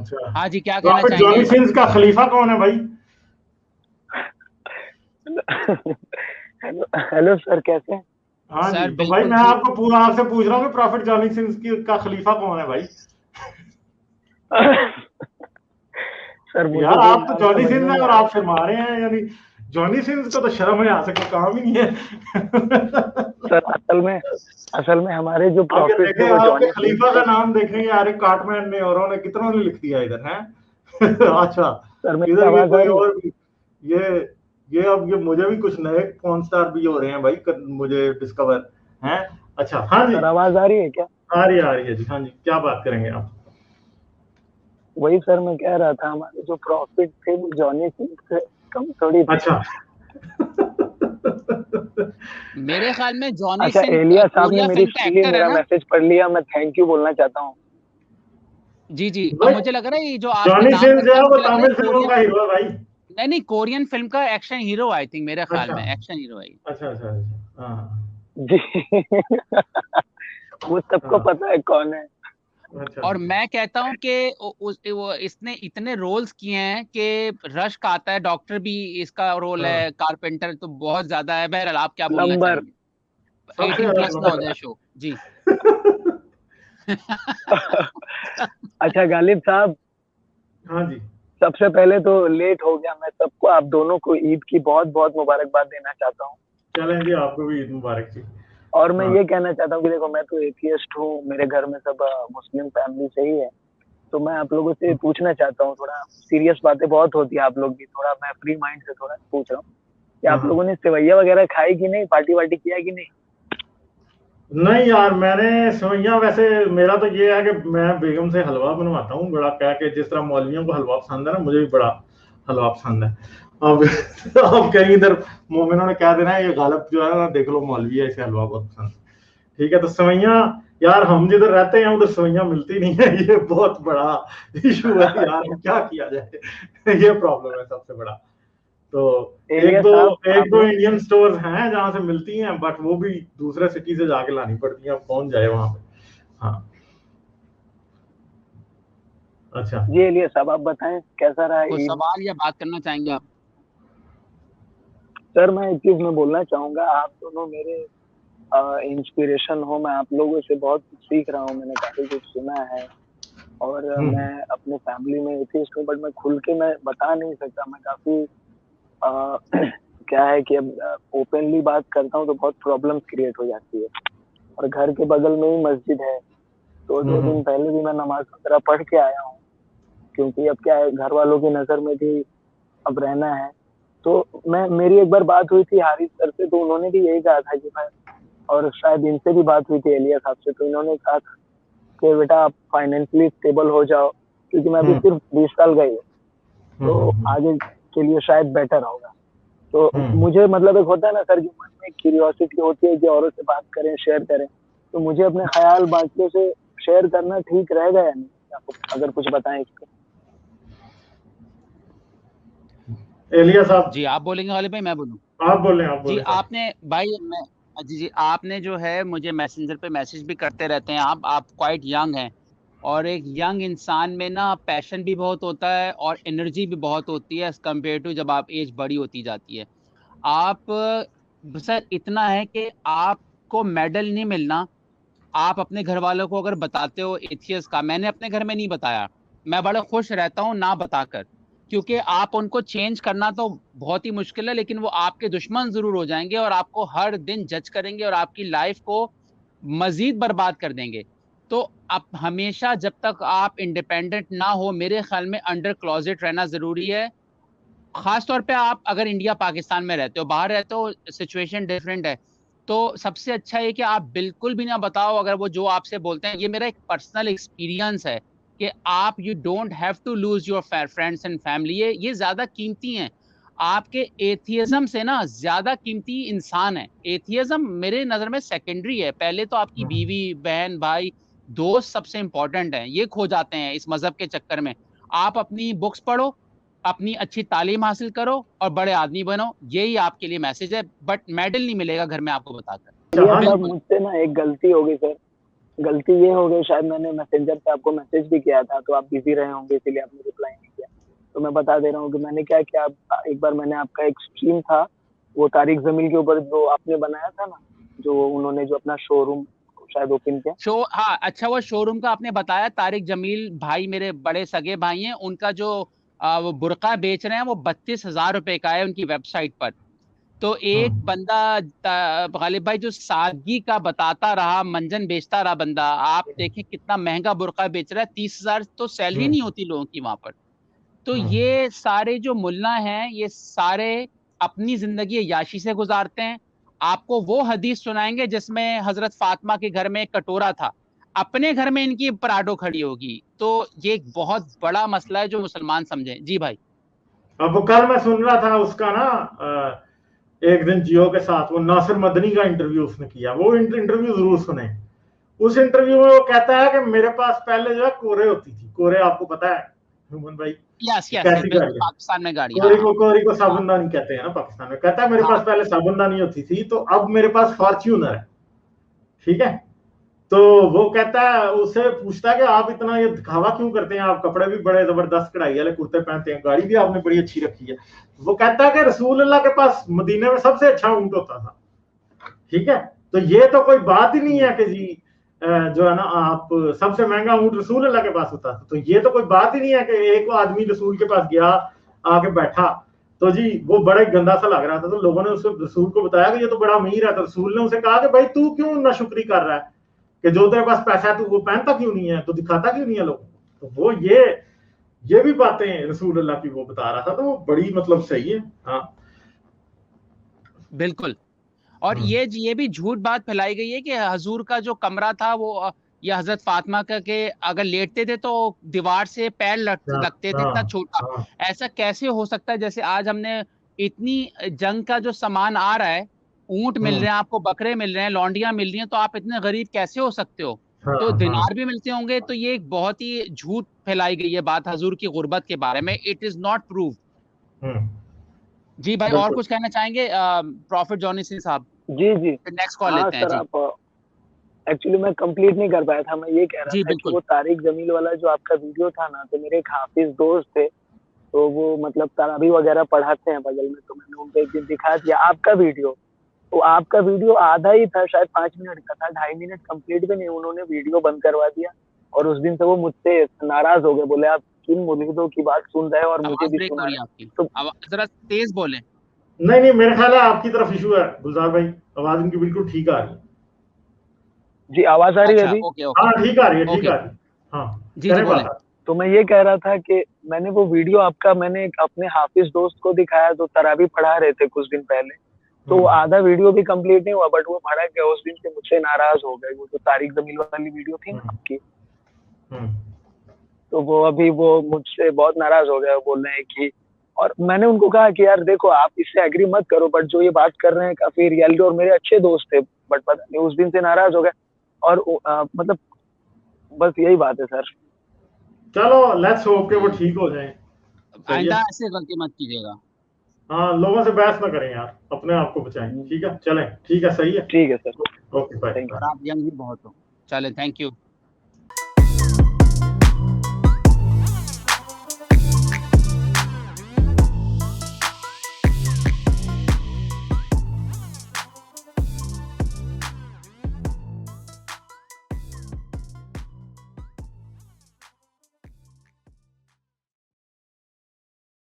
अच्छा, हाँ जी, क्या कहना प्रॉफिट जॉनी चाहेंगे? सिंस का खलीफा कौन है भाई? हेलो हेलो सर, कैसे हैं? हाँ जी, सर तो भाई बिल्कुल मैं ठीक। आपको पूरा आपसे पूछ रहा हूँ कि प्रॉफिट जॉनी सिंस का खलीफा कौन है भाई? सर मुझे यार तो आप तो नाम जॉनी समझ सिंस में हैं नहीं और आ आप रहा। शर्मा रहे हैं, यानी जॉनी सिंस को तो शर्म है, यहाँ से कोई काम ही नहीं है। सर असल में हमारे जो आप ये प्रॉफिट थे देखें, वो आपके जॉनी सिंह खलीफा थे। का नाम देखेंगे यार, एक कार्टमैन ने और उन्होंने कितनों ने लिख दिया इधर है। अच्छा, सर मेरी इधर भी आवाज आ कोई रही है? और भी, ये अब ये मुझे भी कुछ नए पॉर्न स्टार भी हो रहे हैं भाई, मुझे डिस्कवर हैं। अच्छा, हाँ जी, सर आवाज आ रही है क्या? आ रही है जी, हाँ जी, क्या बात करेंगे आप? वही सर मैं कह रहा था, हमारे जो प्रॉफिट थे वो जॉनी सिंह से कम थोड़ी थे। अच्छा। मेरे ख्याल में जॉनी अच्छा, सिंह एलिया साहब ने कोरिया मेरी फिल्म का सुन ली, एक्टर है मेरा ना? मैसेज पढ़ लिया, मैं थैंक यू बोलना चाहता हूँ। जी जी, अब भाई मुझे लग रहा है ये जो आपने जॉनी नाम सिंस जो बताया, है वो मुझे लग रहा है तमिल फिल्मों कोरियन। का हीरो है भाई। नहीं नहीं, कोरियन फिल्म का एक्शन हीरो आई थिंक, मेरे ख्याल अच्छा में एक्शन हीरो है ये। अच्छा अच्छा अच्छा, हाँ जी। वो सबको हाँ पता है कौन है। हाँ, अच्छा और मैं कहता हूँ कि वो इसने इतने रोल्स किए हैं कि रश्क आता है। डॉक्टर भी इसका रोल हाँ, है, कारपेंटर तो बहुत ज्यादा है। बहरहाल, आप क्या बोलना नंबर। चाहेंगे? सबसे 18 ज्यादा प्लस ना हो नंबर। जाए शो जी। अच्छा गालिब साहब, हाँ जी, सबसे पहले तो लेट हो गया, मैं सबको, आप दोनों को ईद की बहुत बहुत मुबारकबाद देना चाहता हूँ। चलें जी, आपको भी ईद मुबारक जी। और मैं हाँ ये कहना चाहता हूँ कि देखो, मैं तो एथियस्ट हूँ, मेरे घर में सब मुस्लिम फैमिली से ही है। तो मैं आप लोगों से पूछना चाहता हूँ, थोड़ा सीरियस बातें बहुत होती है आप लोग की, थोड़ा मैं फ्री माइंड से थोड़ा पूछ रहा हूँ कि हाँ आप हाँ। लोगों ने सेवैया वगैरह खाई कि नहीं, पार्टी वार्टी किया कि नहीं? नहीं यार, मैंने सेवइयां, वैसे मेरा तो ये है कि मैं बेगम से हलवा बनवाता हूँ बड़ा, क्या के जिस तरह मौलवियों को हलवा पसंद है ना, मुझे भी बड़ा हलवा पसंद है। अब अब कहीं इधर मोमिनों ने क्या देना है, ये गालिब जो है ना, देख लो मौलवी है, इसे हलवा बहुत पसंद है। ठीक है, तो सेवइयां, यार हम जिधर रहते हैं उधर सेवइयां मिलती नहीं है, ये बहुत बड़ा इशू है यार, अच्छा, क्या किया जाए। ये प्रॉब्लम है सबसे बड़ा। तो एलिया साहब एक दो आपने, इंडियन स्टोर्स हैं जहां से मिलती हैं, बट वो भी दूसरे सिटी से जाके लानी पड़ती हैं, अब कौन जाए वहां पे। हाँ, अच्छा। जी एलिया साहब आप बताएं कैसा रहा कोई ईद? सवाल या बात करना चाहेंगे आप? सर मैं एक चीज मैं बोलना चाहूंगा, आप दोनों मेरे इंस्पिरेशन हो, मैं आप लोगों से बहुत कुछ सीख रहा हूँ, मैंने काफी कुछ सुना है। और हम्म मैं अपने फैमिली में एथिस्ट हूँ, बट मैं खुल के मैं बता नहीं सकता, मैं काफी अ, क्या है कि अब ओपनली बात करता हूँ तो बहुत प्रॉब्लम्स क्रिएट हो जाती है। और घर के बगल में ही मस्जिद है, तो दो हम्म दिन पहले भी मैं नमाज वगैरह पढ़ के आया हूँ, क्योंकि अब क्या है, घर वालों की नजर में भी अब रहना है। तो मैं, मेरी एक बार बात हुई थी हारिस सर से, तो उन्होंने भी यही कहा था कि भाई, और शायद इनसे भी बात हुई थी एलिया साहब से, तो इन्होंने कहा था कि बेटा आप फाइनेंशियली स्टेबल हो जाओ, क्योंकि मैं अभी हम्म सिर्फ 20 साल गई हूँ, तो हम्म आगे के लिए शायद बेटर होगा। तो हम्म। मुझे मतलब एक होता है ना सर कि मन में क्यूरियोसिटी होती है कि औरों से बात करें, शेयर करें, तो मुझे अपने ख्याल बाकियों से शेयर करना ठीक रहेगा या नहीं? आप अगर कुछ बताएं इस पे। एलिया साहब, जी, आप बोलेंगे वाले भाई, मैं बोलूं? आप जी, बोले साहब। आपने भाई, मैं जी जी, आपने जो है मुझे मैसेंजर पे मैसेज भी करते रहते हैं। आप क्वाइट यंग हैं, और एक यंग इंसान में ना पैशन भी बहुत होता है और एनर्जी भी बहुत होती है एज कम्पेयर टू जब आप एज बड़ी होती जाती है। आप सर, इतना है कि आपको मेडल नहीं मिलना। आप अपने घर वालों को अगर बताते हो एथियस का, मैंने अपने घर में नहीं बताया, मैं बड़ा खुश रहता हूँ ना बताकर, क्योंकि आप उनको चेंज करना तो बहुत ही मुश्किल है, लेकिन वो आपके दुश्मन जरूर हो जाएंगे और आपको हर दिन जज करेंगे और आपकी लाइफ को मजीद बर्बाद कर देंगे। तो आप हमेशा, जब तक आप इंडिपेंडेंट ना हो, मेरे ख्याल में अंडर क्लोजेट रहना जरूरी है। खास तौर पे आप अगर इंडिया पाकिस्तान में रहते हो, बाहर रहते हो, सिचुएशन डिफरेंट है। तो सबसे अच्छा है कि आप बिल्कुल भी ना बताओ अगर वो जो आपसे बोलते हैं। ये मेरा एक पर्सनल एक्सपीरियंस है कि आप, you don't have to lose your friends and family. ये ज्यादा कीमती हैं आपके एथियज्म से ना, ज्यादा कीमती इंसान है। एथियज्म मेरे नजर में सेकेंडरी है, पहले तो आपकी हम्म बीवी, बहन, भाई, दोस्त सबसे इंपॉर्टेंट है। ये खो जाते हैं इस मजहब के चक्कर में। आप अपनी बुक्स पढ़ो, अपनी अच्छी तालीम हासिल करो और बड़े आदमी बनो, यही आपके लिए मैसेज है। बट मेडल नहीं मिलेगा घर में आपको बताकर। अच्छा, एलिया हाँ जी। साहब बिल्कुल। मुझसे ना एक गलती हो गई सर, गलती ये हो गई, शायद मैंने मैसेंजर पे आपको मैसेज भी किया था, तो आप बिजी रहे होंगे इसलिए आपने रिप्लाई नहीं किया। तो मैं बता दे रहा हूँ कि मैंने क्या किया, एक बार मैंने आपका एक स्ट्रीम था वो तारिक जमील के ऊपर जो आपने बनाया था ना, जो उन्होंने जो अपना शोरूम शायद ओपन किया। हाँ, अच्छा, वो शोरूम का आपने बताया। तारिक जमील भाई मेरे बड़े सगे भाई हैं। उनका जो वो बुर्का बेच रहे हैं वो 32,000 रुपए का है उनकी वेबसाइट पर। तो एक बंदा गालिब भाई जो सादगी का बताता रहा, मंजन बेचता रहा बंदा, आप देखें कितना महंगा बुर्का बेच रहा है। 30,000 तो सैलरी नहीं होती लोगों की वहां पर। तो ये सारे जो मुल्ला हैं ये सारे अपनी जिंदगी याशी से गुजारते हैं। आपको वो हदीस सुनाएंगे जिसमें हजरत फातिमा के घर में एक कटोरा था, अपने घर में इनकी पराठो खड़ी होगी। तो ये एक बहुत बड़ा मसला है जो मुसलमान समझे। जी भाई। अब कल मैं सुन रहा था उसका ना, एक दिन जियो के साथ वो नासिर मदनी का इंटरव्यू उसने किया, वो इंटरव्यू जरूर सुने। उस इंटरव्यू में वो कहता है कि मेरे पास पहले जो है कोरे होती थी, कोरे आपको पता है हुमन भाई यस यस, कैसी गाड़ी है, पाकिस्तान में गाड़ी। कोरी को साबुनदानी कहते हैं ना पाकिस्तान में। कहता है मेरे पास पहले साबुनदानी होती थी, तो अब मेरे पास फॉर्च्यूनर है, ठीक है। तो वो कहता है, उससे पूछता है कि आप इतना ये दिखावा क्यों करते हैं, आप कपड़े भी बड़े जबरदस्त कढ़ाई वाले कुर्ते पहनते हैं, गाड़ी भी आपने बड़ी अच्छी रखी है। वो कहता है कि रसूल अल्लाह के पास मदीने में सबसे अच्छा ऊंट होता था, ठीक है। तो ये तो कोई बात ही नहीं है कि जी जो है ना, आप सबसे महंगा ऊंट रसूल अल्लाह के पास होता था। तो ये तो कोई बात ही नहीं है कि एक आदमी रसूल के पास गया, आके बैठा, तो जी वो बड़ा ही गंदा सा लग रहा था, तो लोगों ने उसको रसूल को बताया कि ये तो बड़ा अमीर है। तो रसूल ने उसे कहा कि भाई तू क्यों नाशुक्री कर रहा है, कि जो तेरे पास पैसा है तू वो पहनता क्यों नहीं है, तो दिखाता क्यों नहीं है लोगों को। तो वो ये भी बातें रसूल अल्लाह की वो बता रहा था, तो वो बड़ी मतलब सही है। हाँ बिल्कुल। और ये भी झूठ बात फैलाई गई है कि हजूर का जो कमरा था वो या हजरत फातिमा का के अगर लेटते थे तो दीवार से पैर लगते थे, इतना छोटा। ऐसा कैसे हो सकता है? जैसे आज हमने इतनी जंग का जो सामान आ रहा है, ऊंट मिल रहे हैं आपको, बकरे मिल रहे हैं, लौंडियां मिल रही हैं, तो आप इतने गरीब कैसे हो सकते हो? तो दिनार भी मिलते होंगे। तो ये एक बहुत ही झूठ फैलाई गई है बात हजूर की गुर्बत के बारे में। It is not prove. जी भाई, और कुछ कहना चाहेंगे प्रॉफिट जॉनी सिंह साहब? जी जी, नेक्स्ट कॉल हाँ लेते हैं सर। जी। आप एक्चुअली मैं कंप्लीट नहीं कर पाया था, मैं ये कह रहा जी था कि बिल्कुल। वो तारिक जमील वाला जो आपका वीडियो था ना, तो मेरे एक हाफिज दोस्त थे, तो वो मतलब तरावी वगैरह पढ़ाते हैं बगल में, तो मैंने उनको एक दिन दिखा दिया आपका वीडियो। तो आपका वीडियो आधा ही था, शायद 5 मिनट का था, 2.5 मिनट कंप्लीट भी नहीं, उन्होंने वीडियो बंद करवा दिया। और उस दिन से वो मुझसे नाराज हो गए, बोले आप किन मुरीदों की बात सुन रहे हो और मुझे आवाज भी ब्रेक हो सुना रही है रहे आपकी, तो। जरा तेज बोलें। नहीं मेरे ख्याल है आपकी तरफ इशू है गुलजार भाई, आवाज उनकी बिल्कुल ठीक आ रही है। जी, आवाज आ रही है अच्छा, अभी? ओके ओके हाँ ठीक आ रही है, ठीक ओके। आ रही है। हाँ जी करें बोलें। बात। तो मैं ये कह रहा था कि मैंने वो वीडियो आपका मैंने अपने हाफिज दोस्त को दिखाया, जो तरावी पढ़ा रहे थे कुछ दिन पहले। तो वो आधा वीडियो भी कंप्लीट नहीं हुआ, बट वो भड़क गया उस दिन से, मुझसे नाराज हो गए। वो जो तारिक जमील वाली वीडियो थी ना आपकी, तो वो अभी वो मुझसे बहुत नाराज हो गए, बोल रहे हैं कि, और मैंने उनको कहा कि यार देखो आप इससे एग्री मत करो, बट जो ये बात कर रहे हैं काफी रियलिटी, और मेरे अच्छे दोस्त थे, बट पता नहीं उस दिन से नाराज हो गए। और मतलब बस यही बात है सर। चलो लेट्स होप के वो ठीक हो जाए। आइंदा ऐसे गलती मत कीजिएगा। हाँ लोगों से बहस ना करें यार, अपने आप को बचाएं। ठीक है चलें, ठीक है, सही है। ठीक है sir, okay bye. Thank you. और आप यंग भी बहुत हो। चले, थैंक यू।